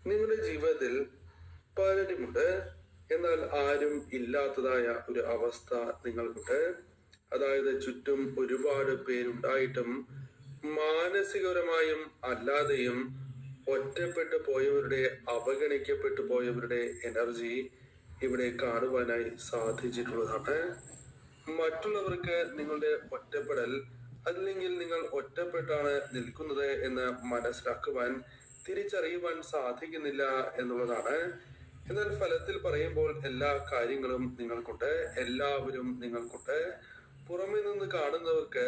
നിങ്ങളുടെ ജീവിതത്തിൽ പലരുമുണ്ട്, എന്നാൽ ആരും ഇല്ലാത്തതായ ഒരു അവസ്ഥ നിങ്ങൾക്കുണ്ട്. അതായത് ചുറ്റും ഒരുപാട് പേരുണ്ടായിട്ടും മാനസികപരമായും അല്ലാതെയും ഒറ്റപ്പെട്ടു പോയവരുടെ, അവഗണിക്കപ്പെട്ടു പോയവരുടെ എനർജി ഇവിടെ കാണുവാനായി സാധിച്ചിട്ടുള്ളതാണ്. മറ്റുള്ളവർക്ക് നിങ്ങളുടെ ഒറ്റപ്പെടൽ, അല്ലെങ്കിൽ നിങ്ങൾ ഒറ്റപ്പെട്ടാണ് നിൽക്കുന്നത് എന്ന് മനസ്സിലാക്കുവാൻ, തിരിച്ചറിയുവാൻ സാധിക്കുന്നില്ല എന്നുള്ളതാണ്. എന്നാൽ ഫലത്തിൽ പറയുമ്പോൾ എല്ലാ കാര്യങ്ങളും നിങ്ങൾക്കുണ്ട്, എല്ലാവരും നിങ്ങൾക്കുണ്ട്. പുറമെ നിന്ന് കാണുന്നവർക്ക്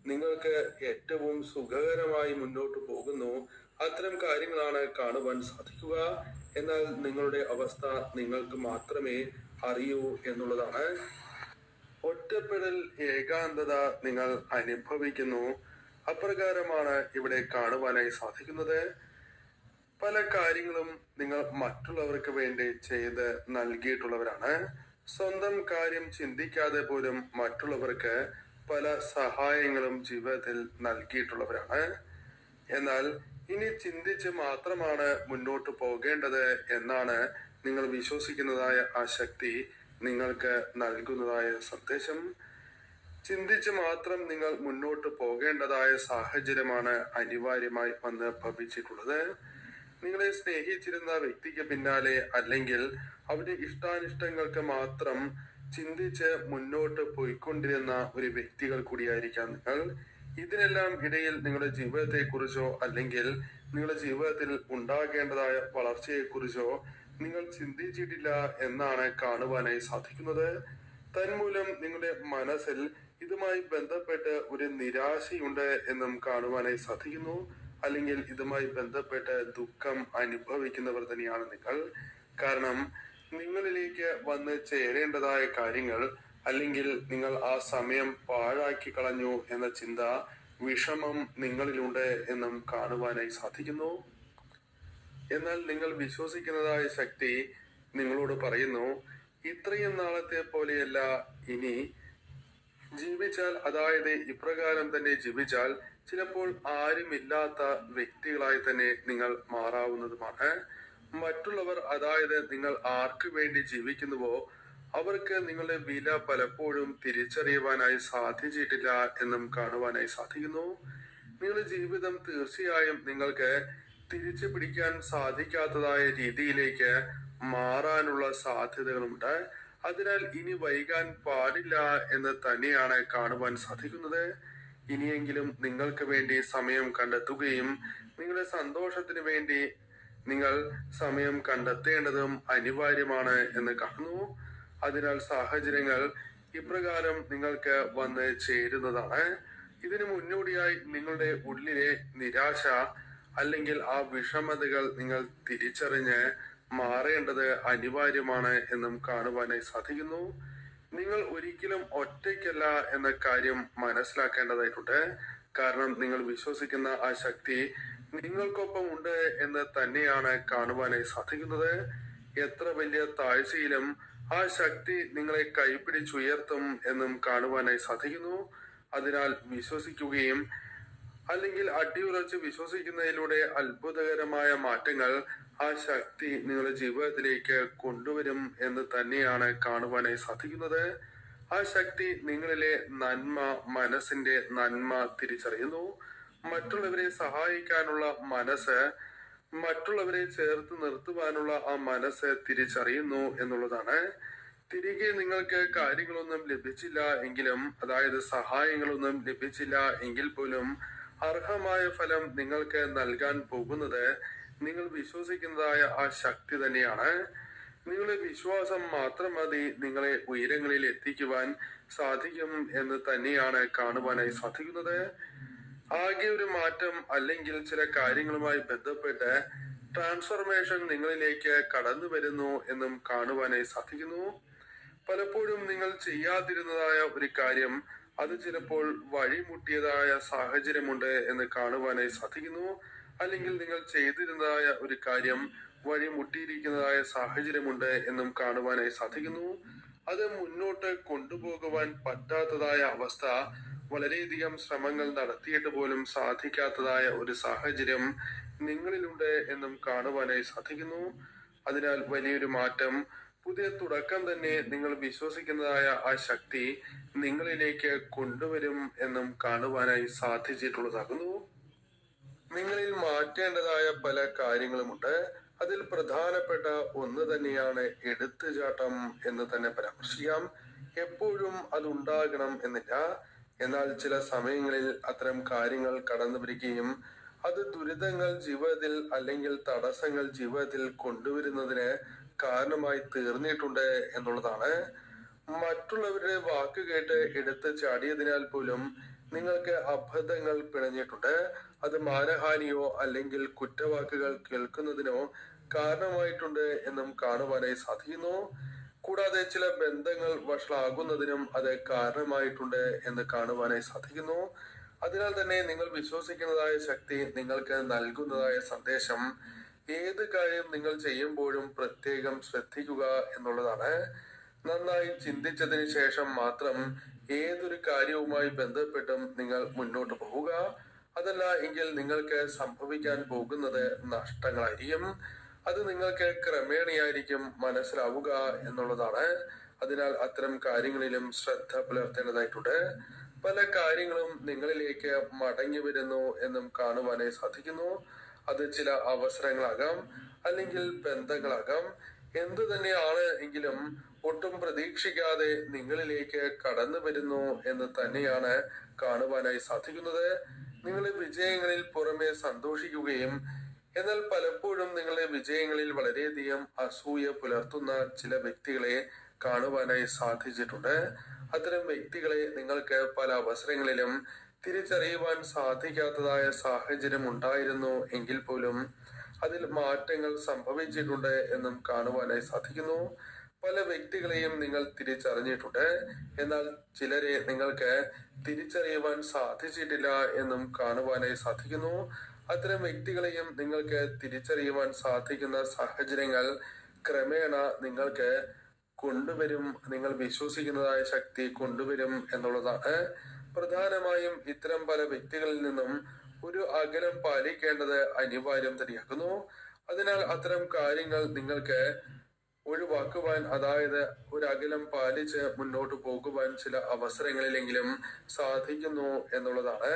നിങ്ങൾക്ക് ഏറ്റവും സുഖകരമായി മുന്നോട്ട് പോകുന്നു, അത്തരം കാര്യങ്ങളാണ് കാണുവാൻ സാധിക്കുക. എന്നാൽ നിങ്ങളുടെ അവസ്ഥ നിങ്ങൾക്ക് മാത്രമേ അറിയൂ എന്നുള്ളതാണ്. ഒറ്റപ്പെടൽ, ഏകാന്തത നിങ്ങൾ അനുഭവിക്കുന്നു. അപ്രകാരമാണ് ഇവിടെ കാണുവാനായി സാധിക്കുന്നത്. പല കാര്യങ്ങളും നിങ്ങൾ മറ്റുള്ളവർക്ക് വേണ്ടി ചെയ്ത് നൽകിയിട്ടുള്ളവരാണ്. സ്വന്തം കാര്യം ചിന്തിക്കാതെ പോലും മറ്റുള്ളവർക്ക് പല സഹായങ്ങളും ജീവിതത്തിൽ നൽകിയിട്ടുള്ളവരാണ്. എന്നാൽ ഇനി ചിന്തിച്ച് മാത്രമാണ് മുന്നോട്ട് പോകേണ്ടത് എന്നാണ് നിങ്ങൾ വിശ്വസിക്കുന്നതായ ആ ശക്തി നിങ്ങൾക്ക് നൽകുന്നതായ സന്ദേശം. ചിന്തിച്ച് മാത്രം നിങ്ങൾ മുന്നോട്ട് പോകേണ്ടതായ സാഹചര്യമാണ് അനിവാര്യമായി വന്ന് ഭവിച്ചിട്ടുള്ളത്. നിങ്ങളെ സ്നേഹിച്ചിരുന്ന വ്യക്തിക്ക് പിന്നാലെ, അല്ലെങ്കിൽ അവരുടെ ഇഷ്ടാനിഷ്ടങ്ങൾക്ക് മാത്രം ചിന്തിച്ച് മുന്നോട്ട് പോയിക്കൊണ്ടിരുന്ന ഒരു വ്യക്തികൾ കൂടിയായിരിക്കാം നിങ്ങൾ. ഇതിനെല്ലാം ഇടയിൽ നിങ്ങളുടെ ജീവിതത്തെക്കുറിച്ചോ, അല്ലെങ്കിൽ നിങ്ങളുടെ ജീവിതത്തിൽ ഉണ്ടാകേണ്ടതായ വളർച്ചയെക്കുറിച്ചോ നിങ്ങൾ ചിന്തിച്ചിട്ടില്ല എന്നാണ് കാണുവാനായി സാധിക്കുന്നത്. തന്മൂലം നിങ്ങളുടെ മനസ്സിൽ ഇതുമായി ബന്ധപ്പെട്ട് ഒരു നിരാശയുണ്ട് എന്നും കാണുവാനായി സാധിക്കുന്നു. അല്ലെങ്കിൽ ഇതുമായി ബന്ധപ്പെട്ട് ദുഃഖം അനുഭവിക്കുന്നവർ തന്നെയാണ് നിങ്ങൾ. കാരണം നിങ്ങളിലേക്ക് വന്ന് ചേരേണ്ടതായ കാര്യങ്ങൾ, അല്ലെങ്കിൽ നിങ്ങൾ ആ സമയം പാഴാക്കി കളഞ്ഞു എന്ന ചിന്ത, വിഷമം നിങ്ങളിലുണ്ട് എന്നും കാണുവാനായി സാധിക്കുന്നു. എന്നാൽ നിങ്ങൾ വിശ്വസിക്കുന്നതായ ശക്തി നിങ്ങളോട് പറയുന്നു, ഇത്രയും നാളത്തെ പോലെയല്ല, ഇനി ജീവിച്ചാൽ, അതായത് ഇപ്രകാരം തന്നെ ജീവിച്ചാൽ ചിലപ്പോൾ ആരുമില്ലാത്ത വ്യക്തികളായി തന്നെ നിങ്ങൾ മാറാവുന്നതുമാണ്. മറ്റുള്ളവർ, അതായത് നിങ്ങൾ ആർക്കു വേണ്ടി ജീവിക്കുന്നുവോ അവർക്ക് നിങ്ങളുടെ വില പലപ്പോഴും തിരിച്ചറിയുവാനായി സാധിച്ചിട്ടില്ല എന്നും കാണുവാനായി സാധിക്കുന്നു. നിങ്ങളുടെ ജീവിതം തീർച്ചയായും നിങ്ങൾക്ക് തിരിച്ചു പിടിക്കാൻ സാധിക്കാത്തതായ രീതിയിലേക്ക് മാറാനുള്ള സാധ്യതകളുണ്ട്. അതിനാൽ ഇനി വൈകാൻ പാടില്ല എന്ന് തന്നെയാണ് കാണുവാൻ സാധിക്കുന്നത്. ഇനിയെങ്കിലും നിങ്ങൾക്ക് വേണ്ടി സമയം കണ്ടെത്തുകയും നിങ്ങളുടെ സന്തോഷത്തിന് വേണ്ടി നിങ്ങൾ സമയം കണ്ടെത്തേണ്ടതും അനിവാര്യമാണ് എന്ന് കാണുന്നു. അതിനാൽ സാഹചര്യങ്ങൾ ഇപ്രകാരം നിങ്ങൾക്ക് വന്ന് ചേരുന്നതാണ്. ഇതിനു മുന്നോടിയായി നിങ്ങളുടെ ഉള്ളിലെ നിരാശ, അല്ലെങ്കിൽ ആ വിഷമതകൾ നിങ്ങൾ തിരിച്ചറിഞ്ഞ് മാറേണ്ടത് അനിവാര്യമാണ് എന്നും കാണുവാനായി സാധിക്കുന്നു. നിങ്ങൾ ഒരിക്കലും ഒറ്റയ്ക്കല്ല എന്ന കാര്യം മനസ്സിലാക്കേണ്ടതായിട്ടുണ്ട്. കാരണം നിങ്ങൾ വിശ്വസിക്കുന്ന ആ ശക്തി നിങ്ങൾക്കൊപ്പം ഉണ്ട് എന്ന് തന്നെയാണ് കാണുവാനായി സാധിക്കുന്നത്. എത്ര വലിയ താഴ്ചയിലും ആ ശക്തി നിങ്ങളെ കൈപിടിച്ചുയർത്തും എന്നും കാണുവാനായി സാധിക്കുന്നു. അതിനാൽ വിശ്വസിക്കുകയും, അല്ലെങ്കിൽ അടിയുറച്ച് വിശ്വസിക്കുന്നതിലൂടെ അത്ഭുതകരമായ മാറ്റങ്ങൾ ആ ശക്തി നിങ്ങളുടെ ജീവിതത്തിലേക്ക് കൊണ്ടുവരും എന്ന് തന്നെയാണ് കാണുവാനായി സാധിക്കുന്നത്. ആ ശക്തി നിങ്ങളിലെ നന്മ, മനസ്സിന്റെ നന്മ തിരിച്ചറിയുന്നു. മറ്റുള്ളവരെ സഹായിക്കാനുള്ള മനസ്സ്, മറ്റുള്ളവരെ ചേർത്ത് നിർത്തുവാനുള്ള ആ മനസ്സ് തിരിച്ചറിയുന്നു എന്നുള്ളതാണ്. തിരികെ നിങ്ങൾക്ക് കാര്യങ്ങളൊന്നും ലഭിച്ചില്ല എങ്കിലും, അതായത് സഹായങ്ങളൊന്നും ലഭിച്ചില്ല എങ്കിൽ പോലും, അർഹമായ ഫലം നിങ്ങൾക്ക് നൽകാൻ പോകുന്നത് നിങ്ങൾ വിശ്വസിക്കുന്നതായ ആ ശക്തി തന്നെയാണ്. നിങ്ങളുടെ വിശ്വാസം മാത്രം മതി നിങ്ങളെ ഉയരങ്ങളിൽ എത്തിക്കുവാൻ സാധിക്കും എന്ന് തന്നെയാണ് കാണുവാനായി സാധിക്കുന്നത്. ആകെ ഒരു മാറ്റം, അല്ലെങ്കിൽ ചില കാര്യങ്ങളുമായി ബന്ധപ്പെട്ട് ട്രാൻസ്ഫർമേഷൻ നിങ്ങളിലേക്ക് കടന്നു വരുന്നു എന്നും കാണുവാനായി സാധിക്കുന്നു. പലപ്പോഴും നിങ്ങൾ ചെയ്യാതിരുന്നതായ ഒരു കാര്യം, അത് ചിലപ്പോൾ വഴിമുട്ടിയതായ സാഹചര്യമുണ്ട് എന്ന് കാണുവാനായി സാധിക്കുന്നു. അല്ലെങ്കിൽ നിങ്ങൾ ചെയ്തിരുന്നതായ ഒരു കാര്യം വഴിമുട്ടിയിരിക്കുന്നതായ സാഹചര്യമുണ്ട് എന്നും കാണുവാനായി സാധിക്കുന്നു. അത് മുന്നോട്ട് കൊണ്ടുപോകുവാൻ പറ്റാത്തതായ അവസ്ഥ വളരെയധികം ശ്രമങ്ങൾ നടത്തിയിട്ട് പോലും സാധിക്കാത്തതായ ഒരു സാഹചര്യം നിങ്ങളിലുണ്ട് എന്നും കാണുവാനായി സാധിക്കുന്നു. അതിനാൽ വലിയൊരു മാറ്റം, പുതിയ തുടക്കം തന്നെ നിങ്ങൾ വിശ്വസിക്കുന്നതായ ആ ശക്തി നിങ്ങളിലേക്ക് കൊണ്ടുവരും എന്നും കാണുവാനായി സാധിച്ചിട്ടുള്ളതാകുന്നു. നിങ്ങളിൽ മാറ്റേണ്ടതായ പല കാര്യങ്ങളുമുണ്ട്. അതിൽ പ്രധാനപ്പെട്ട ഒന്ന് തന്നെയാണ് എടുത്തുചാട്ടം എന്ന് തന്നെ പരാമർശിക്കാം. എപ്പോഴും അതുണ്ടാകണം എന്നില്ല, എന്നാൽ ചില സമയങ്ങളിൽ അത്തരം കാര്യങ്ങൾ കടന്നു വരികയും അത് ദുരിതങ്ങൾ ജീവിതത്തിൽ അല്ലെങ്കിൽ തടസ്സങ്ങൾ ജീവിതത്തിൽ കൊണ്ടുവരുന്നതിന് കാരണമായി തീർന്നിട്ടുണ്ട് എന്നുള്ളതാണ്. മറ്റുള്ളവരുടെ വാക്ക് കേട്ട് എടുത്ത് ചാടിയതിനാൽ പോലും നിങ്ങൾക്ക് അബദ്ധങ്ങൾ പിണഞ്ഞിട്ടുണ്ട്. അത് മാനഹാനിയോ അല്ലെങ്കിൽ കുറ്റവാക്കുകൾ കേൾക്കുന്നതിനോ കാരണമായിട്ടുണ്ട് എന്നും കാണുവാനായി സാധിക്കുന്നു. കൂടാതെ ചില ബന്ധങ്ങൾ വഷളാകുന്നതിനും അത് കാരണമായിട്ടുണ്ട് എന്ന് കാണുവാനായി സാധിക്കുന്നു. അതിനാൽ തന്നെ നിങ്ങൾ വിശ്വസിക്കുന്നതായ ശക്തി നിങ്ങൾക്ക് നൽകുന്നതായ സന്ദേശം, ഏത് കാര്യം നിങ്ങൾ ചെയ്യുമ്പോഴും പ്രത്യേകം ശ്രദ്ധിക്കുക എന്നുള്ളതാണ്. നന്നായി ചിന്തിച്ചതിന് ശേഷം മാത്രം ഏതൊരു കാര്യവുമായി ബന്ധപ്പെട്ടും നിങ്ങൾ മുന്നോട്ട് പോവുക. അതല്ല എങ്കിൽ നിങ്ങൾക്ക് സംഭവിക്കാൻ പോകുന്നത് നഷ്ടങ്ങളായിരിക്കും. അത് നിങ്ങൾക്ക് ക്രമേണയായിരിക്കും മനസ്സിലാവുക എന്നുള്ളതാണ്. അതിനാൽ അത്തരം കാര്യങ്ങളിലും ശ്രദ്ധ പുലർത്തേണ്ടതായിട്ടുണ്ട്. പല കാര്യങ്ങളും നിങ്ങളിലേക്ക് മടങ്ങി വരുന്നു എന്നും കാണുവാനായി സാധിക്കുന്നു. അത് ചില അവസരങ്ങളാകാം, അല്ലെങ്കിൽ ബന്ധങ്ങളാകാം. എന്തു തന്നെയാണ് എങ്കിലും ഒട്ടും പ്രതീക്ഷിക്കാതെ നിങ്ങളിലേക്ക് കടന്നു വരുന്നു എന്ന് തന്നെയാണ് കാണുവാനായി സാധിക്കുന്നത്. നിങ്ങളുടെ വിജയങ്ങളിൽ പുറമെ സന്തോഷിക്കുകയും എന്നാൽ പലപ്പോഴും നിങ്ങളുടെ വിജയങ്ങളിൽ വളരെയധികം അസൂയ പുലർത്തുന്ന ചില വ്യക്തികളെ കാണുവാനായി സാധിച്ചിട്ടുണ്ട്. അത്തരം വ്യക്തികളെ നിങ്ങൾക്ക് പല അവസരങ്ങളിലും തിരിച്ചറിയുവാൻ സാധിക്കാത്തതായ സാഹചര്യം ഉണ്ടായിരുന്നു എങ്കിൽ പോലും അതിൽ മാറ്റങ്ങൾ സംഭവിച്ചിട്ടുണ്ട് എന്നും കാണുവാനായി സാധിക്കുന്നു. പല വ്യക്തികളെയും നിങ്ങൾ തിരിച്ചറിഞ്ഞിട്ടുണ്ട്, എന്നാൽ ചിലരെ നിങ്ങൾക്ക് തിരിച്ചറിയുവാൻ സാധിച്ചിട്ടില്ല എന്നും കാണുവാനായി സാധിക്കുന്നു. അത്തരം വ്യക്തികളെയും നിങ്ങൾക്ക് തിരിച്ചറിയുവാൻ സാധിക്കുന്ന സാഹചര്യങ്ങൾ ക്രമേണ നിങ്ങൾക്ക് കൊണ്ടുവരും, നിങ്ങൾ വിശ്വസിക്കുന്നതായ ശക്തി കൊണ്ടുവരും എന്നുള്ളതാണ്. പ്രധാനമായും ഇത്തരം പല വ്യക്തികളിൽ നിന്നും ഒരു അകലം പാലിക്കേണ്ടത് അനിവാര്യം തന്നെയാകുന്നു. അതിനാൽ അത്തരം കാര്യങ്ങൾ നിങ്ങൾക്ക് ഒഴിവാക്കുവാൻ, അതായത് ഒരു അകലം പാലിച്ച് മുന്നോട്ട് പോകുവാൻ ചില അവസരങ്ങളിലെങ്കിലും സാധിക്കുന്നു എന്നുള്ളതാണ്.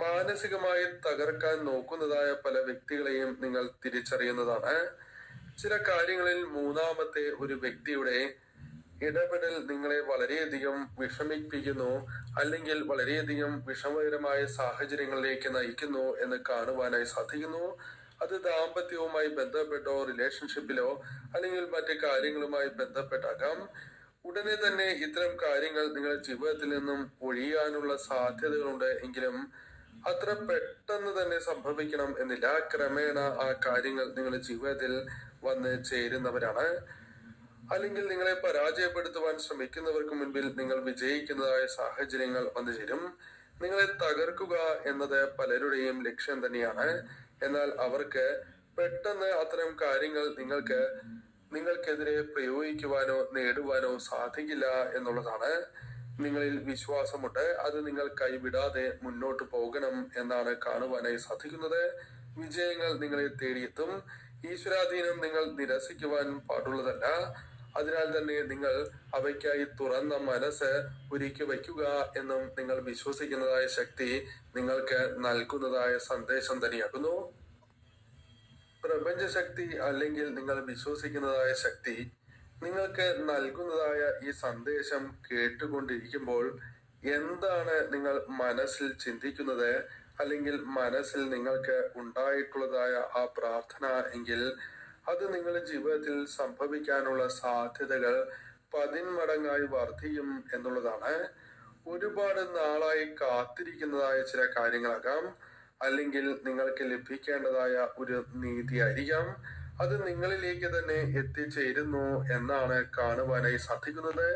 മാനസികമായി തകർക്കാൻ നോക്കുന്നതായ പല വ്യക്തികളെയും നിങ്ങൾ തിരിച്ചറിയുന്നതാണ്. ചില കാര്യങ്ങളിൽ മൂന്നാമത്തെ ഒരു വ്യക്തിയുടെ ഇടപെടൽ നിങ്ങളെ വളരെയധികം വിഷമിപ്പിക്കുന്നു, അല്ലെങ്കിൽ വളരെയധികം വിഷമകരമായ സാഹചര്യങ്ങളിലേക്ക് നയിക്കുന്നു എന്ന് കാണുവാനായി സാധിക്കുന്നു. അത് ദാമ്പത്യവുമായി ബന്ധപ്പെട്ടോ റിലേഷൻഷിപ്പിലോ അല്ലെങ്കിൽ മറ്റു കാര്യങ്ങളുമായി ബന്ധപ്പെട്ടാകാം. ഉടനെ തന്നെ ഇത്തരം കാര്യങ്ങൾ നിങ്ങളുടെ ജീവിതത്തിൽ നിന്നും ഒഴിയാനുള്ള സാധ്യതകളുണ്ട് എങ്കിലും അത്ര പെട്ടെന്ന് തന്നെ സംഭവിക്കണം എന്നില്ല. ക്രമേണ ആ കാര്യങ്ങൾ നിങ്ങളുടെ ജീവിതത്തിൽ വന്ന് ചേരുന്നവരാണ്. അല്ലെങ്കിൽ നിങ്ങളെ പരാജയപ്പെടുത്തുവാൻ ശ്രമിക്കുന്നവർക്ക് മുൻപിൽ നിങ്ങൾ വിജയിക്കുന്നതായ സാഹചര്യങ്ങൾ വന്നു ചേരും. നിങ്ങളെ തകർക്കുക എന്നത് പലരുടെയും ലക്ഷ്യം തന്നെയാണ്. എന്നാൽ അവർക്ക് പെട്ടെന്ന് അത്തരം കാര്യങ്ങൾ നിങ്ങൾക്കെതിരെ പ്രയോഗിക്കുവാനോ നേടുവാനോ സാധിക്കില്ല എന്നുള്ളതാണ്. നിങ്ങളിൽ വിശ്വാസമുണ്ട്, അത് നിങ്ങൾ കൈവിടാതെ മുന്നോട്ട് പോകണം എന്നാണ് കാണുവാനായി സാധിക്കുന്നത്. വിജയങ്ങൾ നിങ്ങളെ തേടിയെത്തും. ഈശ്വരാധീനം നിങ്ങൾ നിരസിക്കുവാൻ പാടുള്ളതല്ല. അതിനാൽ തന്നെ നിങ്ങൾ അവയ്ക്കായി തുറന്ന മനസ്സ് ഒരുക്കി വയ്ക്കുക എന്നും നിങ്ങൾ വിശ്വസിക്കുന്നതായ ശക്തി നിങ്ങൾക്ക് നൽകുന്നതായ സന്ദേശം തന്നെയാകുന്നു. പ്രപഞ്ചശക്തി അല്ലെങ്കിൽ നിങ്ങൾ വിശ്വസിക്കുന്നതായ ശക്തി നിങ്ങൾക്ക് നൽകുന്നതായ ഈ സന്ദേശം കേട്ടുകൊണ്ടിരിക്കുമ്പോൾ എന്താണ് നിങ്ങൾ മനസ്സിൽ ചിന്തിക്കുന്നത്, അല്ലെങ്കിൽ മനസ്സിൽ നിങ്ങൾക്ക് ഉണ്ടായിട്ടുള്ളതായ ആ പ്രാർത്ഥന എങ്കിൽ അത് നിങ്ങളുടെ ജീവിതത്തിൽ സംഭവിക്കാനുള്ള സാധ്യതകൾ 10 മടങ്ങായി വർദ്ധിക്കും എന്നുള്ളതാണ്. ഒരുപാട് നാളായി കാത്തിരിക്കുന്നതായ ചില കാര്യങ്ങളാകാം, അല്ലെങ്കിൽ നിങ്ങൾക്ക് ലഭിക്കേണ്ടതായ ഒരു നീതിയായിരിക്കാം. അത് നിങ്ങളിലേക്ക് തന്നെ എത്തിച്ചേരുന്നു എന്നാണ് കാണുവാനായി സാധിക്കുന്നത്.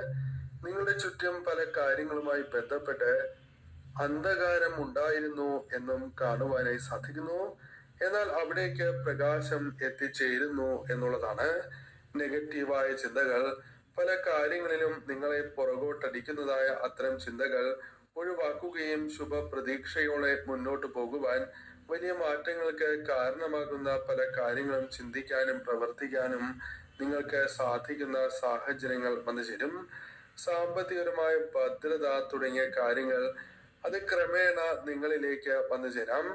നിങ്ങളുടെ ചുറ്റും പല കാര്യങ്ങളുമായി ബന്ധപ്പെട്ട് അന്ധകാരം ഉണ്ടായിരുന്നു എന്നും കാണുവാനായി സാധിക്കുന്നു. എന്നാൽ അവിടേക്ക് പ്രകാശം എത്തിച്ചേരുന്നു എന്നുള്ളതാണ്. നെഗറ്റീവായ ചിന്തകൾ, പല കാര്യങ്ങളിലും നിങ്ങളെ പുറകോട്ടടിക്കുന്നതായ അത്തരം ചിന്തകൾ ഒഴിവാക്കുകയും ശുഭപ്രതീക്ഷയോടെ മുന്നോട്ട് പോകുവാൻ വലിയ മാറ്റങ്ങൾക്ക് കാരണമാകുന്ന പല കാര്യങ്ങളും ചിന്തിക്കാനും പ്രവർത്തിക്കാനും നിങ്ങൾക്ക് സാധിക്കുന്ന സാഹചര്യങ്ങൾ വന്നു ചേരും. സാമ്പത്തികപരമായ ഭദ്രത തുടങ്ങിയ കാര്യങ്ങൾ അത് ക്രമേണ നിങ്ങളിലേക്ക് വന്നു ചേരാം.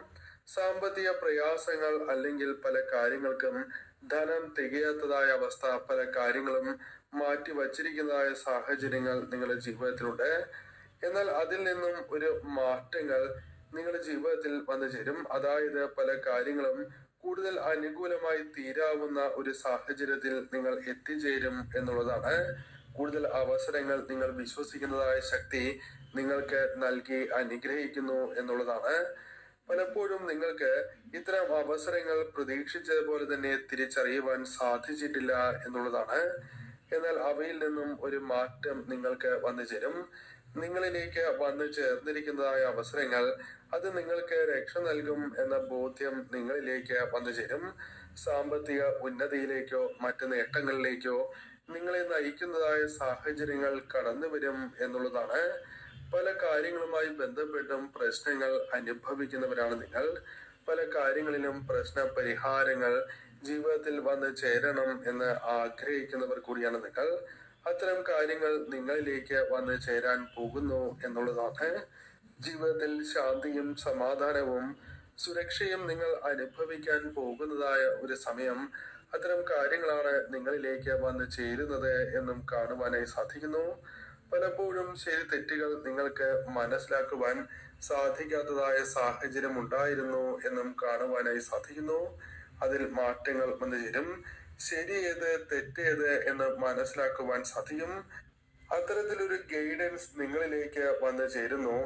സാമ്പത്തിക പ്രയാസങ്ങൾ അല്ലെങ്കിൽ പല കാര്യങ്ങൾക്കും ധനം തികയാത്തതായ അവസ്ഥ, പല കാര്യങ്ങളും മാറ്റി വച്ചിരിക്കുന്നതായ സാഹചര്യങ്ങൾ നിങ്ങളുടെ ജീവിതത്തിലുണ്ട്. എന്നാൽ അതിൽ നിന്നും ഒരു മാറ്റങ്ങൾ നിങ്ങളുടെ ജീവിതത്തിൽ വന്നു ചേരും. അതായത് പല കാര്യങ്ങളും കൂടുതൽ അനുകൂലമായി തീരാവുന്ന ഒരു സാഹചര്യത്തിൽ നിങ്ങൾ എത്തിച്ചേരും എന്നുള്ളതാണ്. കൂടുതൽ അവസരങ്ങൾ നിങ്ങൾ വിശ്വസിക്കുന്നതായ ശക്തി നിങ്ങൾക്ക് നൽകി അനുഗ്രഹിക്കുന്നു എന്നുള്ളതാണ്. പലപ്പോഴും നിങ്ങൾക്ക് ഇത്തരം അവസരങ്ങൾ പ്രതീക്ഷിച്ചതുപോലെ തന്നെ തിരിച്ചറിയുവാൻ സാധിച്ചിട്ടില്ല എന്നുള്ളതാണ്. എന്നാൽ അവയിൽ നിന്നും ഒരു മാറ്റം നിങ്ങൾക്ക് വന്നു ചേരും. നിങ്ങളിലേക്ക് വന്നു ചേർന്നിരിക്കുന്നതായ അവസരങ്ങൾ അത് നിങ്ങൾക്ക് രക്ഷ നൽകും എന്ന ബോധ്യം നിങ്ങളിലേക്ക് വന്നു ചേരും. സാമ്പത്തിക ഉന്നതിയിലേക്കോ മറ്റ് നേട്ടങ്ങളിലേക്കോ നിങ്ങളെ നയിക്കുന്നതായ സാഹചര്യങ്ങൾ കടന്നു വരും എന്നുള്ളതാണ്. പല കാര്യങ്ങളുമായി ബന്ധപ്പെട്ടും പ്രശ്നങ്ങൾ അനുഭവിക്കുന്നവരാണ് നിങ്ങൾ. പല കാര്യങ്ങളിലും പ്രശ്ന പരിഹാരങ്ങൾ ജീവിതത്തിൽ വന്ന് ചേരണം എന്ന് ആഗ്രഹിക്കുന്നവർ കൂടിയാണ് നിങ്ങൾ. അത്തരം കാര്യങ്ങൾ നിങ്ങളിലേക്ക് വന്ന് ചേരാൻ പോകുന്നു എന്നുള്ളതാണ്. ജീവിതത്തിൽ ശാന്തിയും സമാധാനവും സുരക്ഷയും നിങ്ങൾ അനുഭവിക്കാൻ പോകുന്നതായ ഒരു സമയം. അത്തരം കാര്യങ്ങളാണ് നിങ്ങളിലേക്ക് വന്ന് ചേരുന്നത് എന്നും കാണുവാനായി സാധിക്കുന്നു. പലപ്പോഴും ശരി തെറ്റുകൾ നിങ്ങൾക്ക് മനസ്സിലാക്കുവാൻ സാധിക്കാത്തതായ സാഹചര്യം ഉണ്ടായിരുന്നു എന്നും കാണുവാനായി സാധിക്കുന്നു. അതിൽ മാറ്റങ്ങൾ വന്നു ചേരും. ശരി ഏത് തെറ്റേത് എന്ന് മനസ്സിലാക്കുവാൻ സാധിക്കും. അത്തരത്തിലൊരു ഗൈഡൻസ് നിങ്ങളിലേക്ക് വന്നു ചേരുന്നു.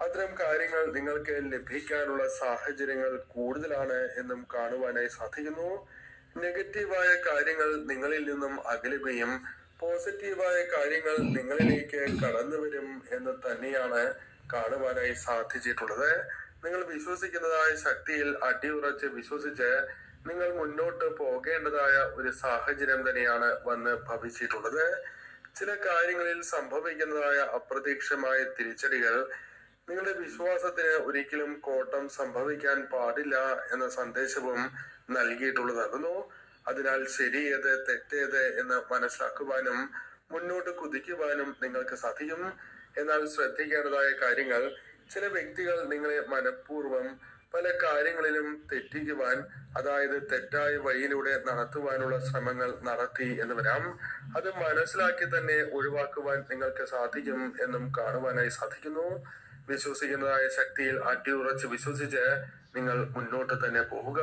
അത്തരം കാര്യങ്ങൾ നിങ്ങൾക്ക് ലഭിക്കാനുള്ള സാഹചര്യങ്ങൾ കൂടുതലാണ് എന്നും കാണുവാനായി സാധിക്കുന്നു. നെഗറ്റീവായ കാര്യങ്ങൾ നിങ്ങളിൽ നിന്നും അകലുകയും പോസിറ്റീവായ കാര്യങ്ങൾ നിങ്ങളിലേക്ക് കടന്നു വരും എന്ന് തന്നെയാണ് കാണുവാനായി സാധിച്ചിട്ടുള്ളത്. നിങ്ങൾ വിശ്വസിക്കുന്നതായ ശക്തിയിൽ അടിയുറച്ച് വിശ്വസിച്ച് നിങ്ങൾ മുന്നോട്ട് പോകേണ്ടതായ ഒരു സാഹചര്യം തന്നെയാണ് വന്ന് ഭവിച്ചിട്ടുള്ളത്. ചില കാര്യങ്ങളിൽ സംഭവിക്കുന്നതായ അപ്രതീക്ഷിതമായ തിരിച്ചടികൾ നിങ്ങളുടെ വിശ്വാസത്തിന് ഒരിക്കലും കോട്ടം സംഭവിക്കാൻ പാടില്ല എന്ന സന്ദേശവും നൽകിയിട്ടുള്ളതാകുന്നു. അതിനാൽ ശരിയേത് തെറ്റേത് എന്ന് മനസ്സിലാക്കുവാനും മുന്നോട്ട് കുതിക്കുവാനും നിങ്ങൾക്ക് സാധിക്കും. എന്നാൽ ശ്രദ്ധിക്കേണ്ടതായ കാര്യങ്ങൾ, ചില വ്യക്തികൾ നിങ്ങളെ മനഃപൂർവ്വം പല കാര്യങ്ങളിലും തെറ്റിക്കുവാൻ, അതായത് തെറ്റായ വഴിയിലൂടെ നടത്തുവാനുള്ള ശ്രമങ്ങൾ നടത്തി എന്ന് വരാം. അത് മനസ്സിലാക്കി തന്നെ ഒഴിവാക്കുവാൻ നിങ്ങൾക്ക് സാധിക്കും എന്നും കാണുവാനായി സാധിക്കുന്നു. വിശ്വസിക്കുന്നതായ ശക്തിയിൽ അടിയുറച്ച് വിശ്വസിച്ച് നിങ്ങൾ മുന്നോട്ട് തന്നെ പോവുക.